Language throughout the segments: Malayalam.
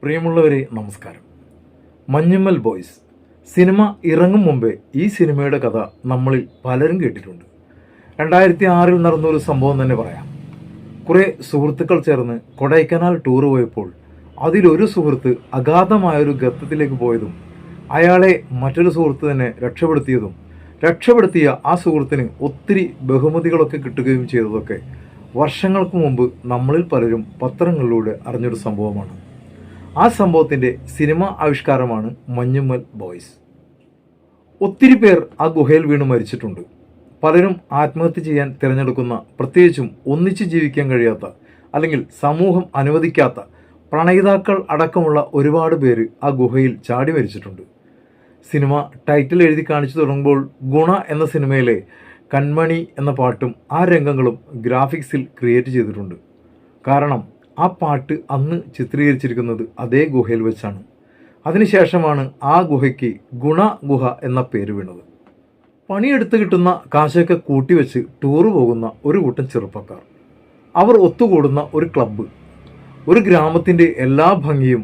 പ്രിയമുള്ളവരെ നമസ്കാരം. മഞ്ഞുമ്മൽ ബോയ്സ് സിനിമ ഇറങ്ങും മുമ്പേ ഈ സിനിമയുടെ കഥ നമ്മളിൽ പലരും കേട്ടിട്ടുണ്ട്. 2006 നടന്നൊരു സംഭവം തന്നെ പറയാം. കുറേ സുഹൃത്തുക്കൾ ചേർന്ന് കൊടൈക്കനാൽ ടൂർ പോയപ്പോൾ അതിലൊരു സുഹൃത്ത് അഗാധമായൊരു ഗർത്തത്തിലേക്ക് പോയതും അയാളെ മറ്റൊരു സുഹൃത്ത് തന്നെ രക്ഷപ്പെടുത്തിയ ആ സുഹൃത്തിന് ഒത്തിരി ബഹുമതികളൊക്കെ കിട്ടുകയും ചെയ്തതൊക്കെ വർഷങ്ങൾക്ക് മുമ്പ് നമ്മളിൽ പലരും പത്രങ്ങളിലൂടെ അറിഞ്ഞൊരു സംഭവമാണ്. ആ സംഭവത്തിൻ്റെ സിനിമ ആവിഷ്കാരമാണ് മഞ്ഞുമ്മൽ ബോയ്സ്. ഒത്തിരി പേർ ആ ഗുഹയിൽ വീണ് മരിച്ചിട്ടുണ്ട്. പലരും ആത്മഹത്യ ചെയ്യാൻ തിരഞ്ഞെടുക്കുന്ന, പ്രത്യേകിച്ചും ഒന്നിച്ച് ജീവിക്കാൻ കഴിയാത്ത അല്ലെങ്കിൽ സമൂഹം അനുവദിക്കാത്ത പ്രണയിതാക്കൾ അടക്കമുള്ള ഒരുപാട് പേര് ആ ഗുഹയിൽ ചാടി മരിച്ചിട്ടുണ്ട്. സിനിമ ടൈറ്റിൽ എഴുതി കാണിച്ചു തുടങ്ങുമ്പോൾ ഗുണ എന്ന സിനിമയിലെ കൺമണി എന്ന പാട്ടും ആ രംഗങ്ങളും ഗ്രാഫിക്സിൽ ക്രിയേറ്റ് ചെയ്തിട്ടുണ്ട്. കാരണം ആ പാട്ട് അന്ന് ചിത്രീകരിച്ചിരിക്കുന്നത് അതേ ഗുഹയിൽ വെച്ചാണ്. അതിനുശേഷമാണ് ആ ഗുഹയ്ക്ക് ഗുണ ഗുഹ എന്ന പേര് വീണത്. പണിയെടുത്ത് കിട്ടുന്ന കാശൊക്കെ കൂട്ടിവെച്ച് ടൂറ് പോകുന്ന ഒരു കൂട്ടം ചെറുപ്പക്കാർ, അവർ ഒത്തുകൂടുന്ന ഒരു ക്ലബ്ബ്, ഒരു ഗ്രാമത്തിൻ്റെ എല്ലാ ഭംഗിയും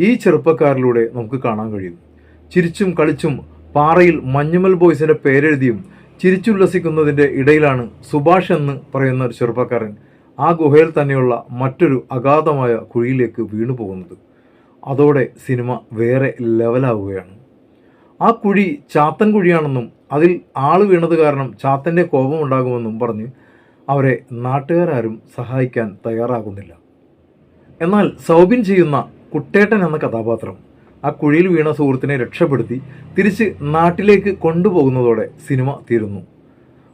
ഈ ചെറുപ്പക്കാരിലൂടെ നമുക്ക് കാണാൻ കഴിയും. ചിരിച്ചും കളിച്ചും പാറയിൽ മഞ്ഞുമ്മൽ ബോയ്സിൻ്റെ പേരെഴുതിയും ചിരിച്ചുല്ലസിക്കുന്നതിൻ്റെ ഇടയിലാണ് സുഭാഷ് എന്ന് പറയുന്ന ഒരു ചെറുപ്പക്കാരൻ ആ ഗുഹയിൽ തന്നെയുള്ള മറ്റൊരു അഗാധമായ കുഴിയിലേക്ക് വീണു പോകുന്നത്. അതോടെ സിനിമ വേറെ ലെവലാവുകയാണ്. ആ കുഴി ചാത്തൻ കുഴിയാണെന്നും അതിൽ ആൾ വീണത് കാരണം ചാത്തൻ്റെ കോപമുണ്ടാകുമെന്നും പറഞ്ഞ് അവരെ നാട്ടുകാരും സഹായിക്കാൻ തയ്യാറാകുന്നില്ല. എന്നാൽ സൗബിൻ ചെയ്യുന്ന കുട്ടേട്ടൻ എന്ന കഥാപാത്രം ആ കുഴിയിൽ വീണ സുഹൃത്തിനെ രക്ഷപ്പെടുത്തി തിരിച്ച് നാട്ടിലേക്ക് കൊണ്ടുപോകുന്നതോടെ സിനിമ തീരുന്നു.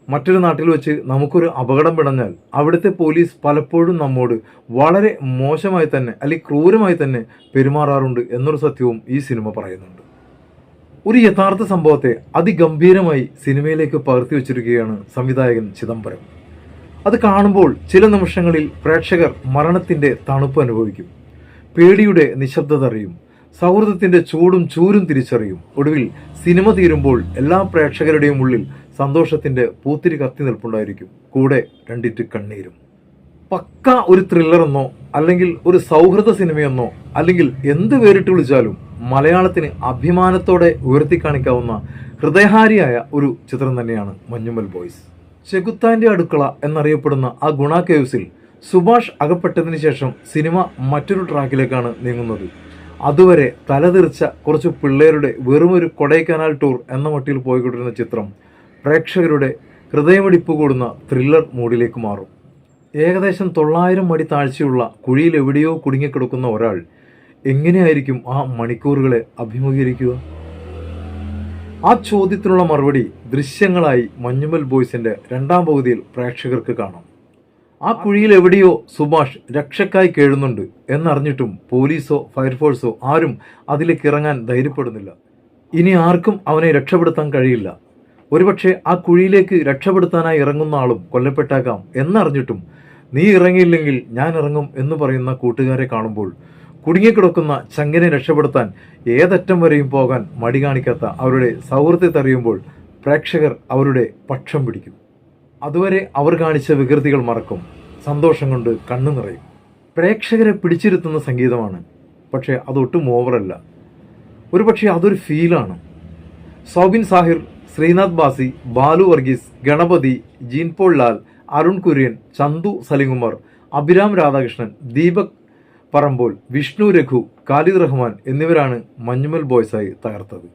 മറ്റൊരു നാട്ടിൽ വെച്ച് നമുക്കൊരു അപകടം പിടഞ്ഞാൽ അവിടുത്തെ പോലീസ് പലപ്പോഴും നമ്മോട് വളരെ മോശമായി തന്നെ അല്ലെങ്കിൽ ക്രൂരമായി തന്നെ പെരുമാറാറുണ്ട് എന്നൊരു സത്യവും ഈ സിനിമ പറയുന്നുണ്ട്. ഒരു യഥാർത്ഥ സംഭവത്തെ അതിഗംഭീരമായി സിനിമയിലേക്ക് പകർത്തി വെച്ചിരിക്കുകയാണ് സംവിധായകൻ ചിദംബരം. അത് കാണുമ്പോൾ ചില നിമിഷങ്ങളിൽ പ്രേക്ഷകർ മരണത്തിൻ്റെ തണുപ്പ് അനുഭവിക്കും, പേടിയുടെ നിശബ്ദത അറിയും, സൗഹൃദത്തിൻ്റെ ചൂടും ചൂരും തിരിച്ചറിയും. ഒടുവിൽ സിനിമ തീരുമ്പോൾ എല്ലാ പ്രേക്ഷകരുടെയും ഉള്ളിൽ സന്തോഷത്തിൻ്റെ പൂത്തിരി കത്തി നിൽപ്പുണ്ടായിരിക്കും, കൂടെ രണ്ടിറ്റ് കണ്ണീരും. പക്ക ഒരു ത്രില്ലറെന്നോ അല്ലെങ്കിൽ ഒരു സൗഹൃദ സിനിമയെന്നോ അല്ലെങ്കിൽ എന്ത് പേരിട്ട് വിളിച്ചാലും മലയാളത്തിന് അഭിമാനത്തോടെ ഉയർത്തിക്കാണിക്കാവുന്ന ഹൃദയഹാരിയായ ഒരു ചിത്രം തന്നെയാണ് മഞ്ഞുമ്മൽ ബോയ്സ്. ചെകുത്താൻ്റെ അടുക്കള എന്നറിയപ്പെടുന്ന ആ ഗുണ കേവ്സിൽ സുഭാഷ് അകപ്പെട്ടതിന് ശേഷം സിനിമ മറ്റൊരു ട്രാക്കിലേക്കാണ് നീങ്ങുന്നത്. അതുവരെ തലതെറിച്ച കുറച്ച് പിള്ളേരുടെ വെറുമൊരു കൊടൈക്കനാൽ ടൂർ എന്ന മട്ടിൽ പോയിക്കൊണ്ടിരുന്ന ചിത്രം പ്രേക്ഷകരുടെ ഹൃദയമിടിപ്പ് കൂടുന്ന ത്രില്ലർ മൂഡിലേക്ക് മാറും. ഏകദേശം 900 അടി താഴ്ചയുള്ള കുഴിയിൽ എവിടെയോ കുടുങ്ങിക്കിടക്കുന്ന ഒരാൾ എങ്ങനെയായിരിക്കും ആ മണിക്കൂറുകളെ അഭിമുഖീകരിക്കുക? ആ ചോദ്യത്തിനുള്ള മറുപടി ദൃശ്യങ്ങളായി മഞ്ഞുമ്മൽ ബോയ്സിൻ്റെ രണ്ടാം പകുതിയിൽ പ്രേക്ഷകർക്ക് കാണാം. ആ കുഴിയിൽ എവിടെയോ സുഭാഷ് രക്ഷക്കായി കേഴുന്നുണ്ട് എന്നറിഞ്ഞിട്ടും പോലീസോ ഫയർഫോഴ്സോ ആരും അതിലേക്ക് ഇറങ്ങാൻ ധൈര്യപ്പെടുന്നില്ല. ഇനി ആർക്കും അവനെ രക്ഷപ്പെടുത്താൻ കഴിയില്ല. ഒരുപക്ഷെ ആ കുഴിയിലേക്ക് രക്ഷപ്പെടുത്താനായി ഇറങ്ങുന്ന ആളും കൊല്ലപ്പെട്ടേക്കാം എന്നറിഞ്ഞിട്ടും നീ ഇറങ്ങിയില്ലെങ്കിൽ ഞാൻ ഇറങ്ങും എന്ന് പറയുന്ന കൂട്ടുകാരെ കാണുമ്പോൾ കുടുങ്ങിക്കിടക്കുന്ന ചങ്ങനെ രക്ഷപ്പെടുത്താൻ ഏതറ്റം വരെയും പോകാൻ മടി കാണിക്കാത്ത അവരുടെ സൗഹൃദത്തെ അറിയുമ്പോൾ പ്രേക്ഷകർ അവരുടെ പക്ഷം പിടിക്കും. അതുവരെ അവർ കാണിച്ച വികൃതികൾ മറക്കും, സന്തോഷം കൊണ്ട് കണ്ണു നിറയും. പ്രേക്ഷകരെ പിടിച്ചിരുത്തുന്ന സംഗീതമാണ്, പക്ഷേ അതൊട്ടും ഓവറല്ല. ഒരുപക്ഷെ അതൊരു ഫീലാണ്. സൗബിൻ സാഹിർ, ശ്രീനാഥ് ബാസി, ബാലു വർഗീസ്, ഗണപതി, ജീൻ പോൾ ലാൽ, അരുൺ കുര്യൻ, ചന്തു സലിംകുമാർ, അഭിരാം രാധാകൃഷ്ണൻ, ദീപക് പറമ്പോൾ, വിഷ്ണു രഘു, ഖാലിദ് റഹ്മാൻ എന്നിവരാണ് മഞ്ഞുമ്മൽ ബോയ്സായി തകർത്തത്.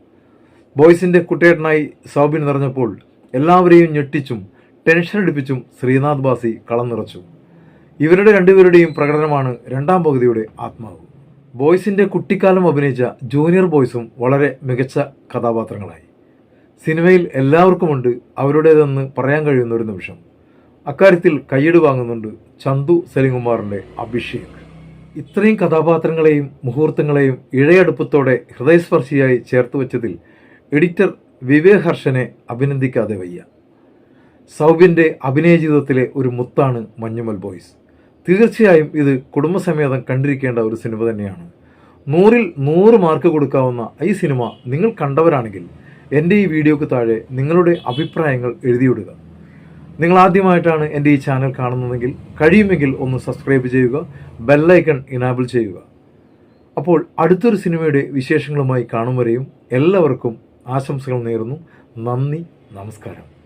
ബോയ്സിൻ്റെ കുട്ടേട്ടനായി സൗബിൻ നിറഞ്ഞപ്പോൾ എല്ലാവരെയും ഞെട്ടിച്ചും ടെൻഷൻ അടിപ്പിച്ചും ശ്രീനാഥ് ബാസി കളം നിറച്ചു. ഇവരുടെ രണ്ടുപേരുടെയും പ്രകടനമാണ് രണ്ടാം പകുതിയുടെ ആത്മാവ്. ബോയ്സിൻ്റെ കുട്ടിക്കാലം അഭിനയിച്ച ജൂനിയർ ബോയ്സും വളരെ മികച്ച കഥാപാത്രങ്ങളായി. സിനിമയിൽ എല്ലാവർക്കുമുണ്ട് അവരുടേതെന്ന് പറയാൻ കഴിയുന്ന ഒരു നിമിഷം. അക്കാര്യത്തിൽ കയ്യടി വാങ്ങുന്നുണ്ട് ചന്തു സലിംകുമാറിൻ്റെ അഭിഷേക്. ഇത്രയും കഥാപാത്രങ്ങളെയും മുഹൂർത്തങ്ങളെയും ഇഴയടുപ്പത്തോടെ ഹൃദയസ്പർശിയായി ചേർത്ത് വെച്ചതിൽ എഡിറ്റർ വിവേക് ഹർഷനെ അഭിനന്ദിക്കാതെ വയ്യ. സൗബിൻ്റെ അഭിനയ ജീവിതത്തിലെ ഒരു മുത്താണ് മഞ്ഞുമ്മൽ ബോയ്സ്. തീർച്ചയായും ഇത് കുടുംബസമേതം കണ്ടിരിക്കേണ്ട ഒരു സിനിമ തന്നെയാണ്. 100ൽ 100 മാർക്ക് കൊടുക്കാവുന്ന ഈ സിനിമ നിങ്ങൾ കണ്ടവരാണെങ്കിൽ എൻ്റെ ഈ വീഡിയോക്ക് താഴെ നിങ്ങളുടെ അഭിപ്രായങ്ങൾ എഴുതിയിടുക. നിങ്ങൾ ആദ്യമായിട്ടാണ് എൻ്റെ ഈ ചാനൽ കാണുന്നതെങ്കിൽ കഴിയുമെങ്കിൽ ഒന്ന് സബ്സ്ക്രൈബ് ചെയ്യുക, ബെല്ലൈക്കൺ ഇനാബിൾ ചെയ്യുക. അപ്പോൾ അടുത്തൊരു സിനിമയുടെ വിശേഷങ്ങളുമായി കാണും വരെയും എല്ലാവർക്കും ആശംസകൾ നേരുന്നു. നന്ദി, നമസ്കാരം.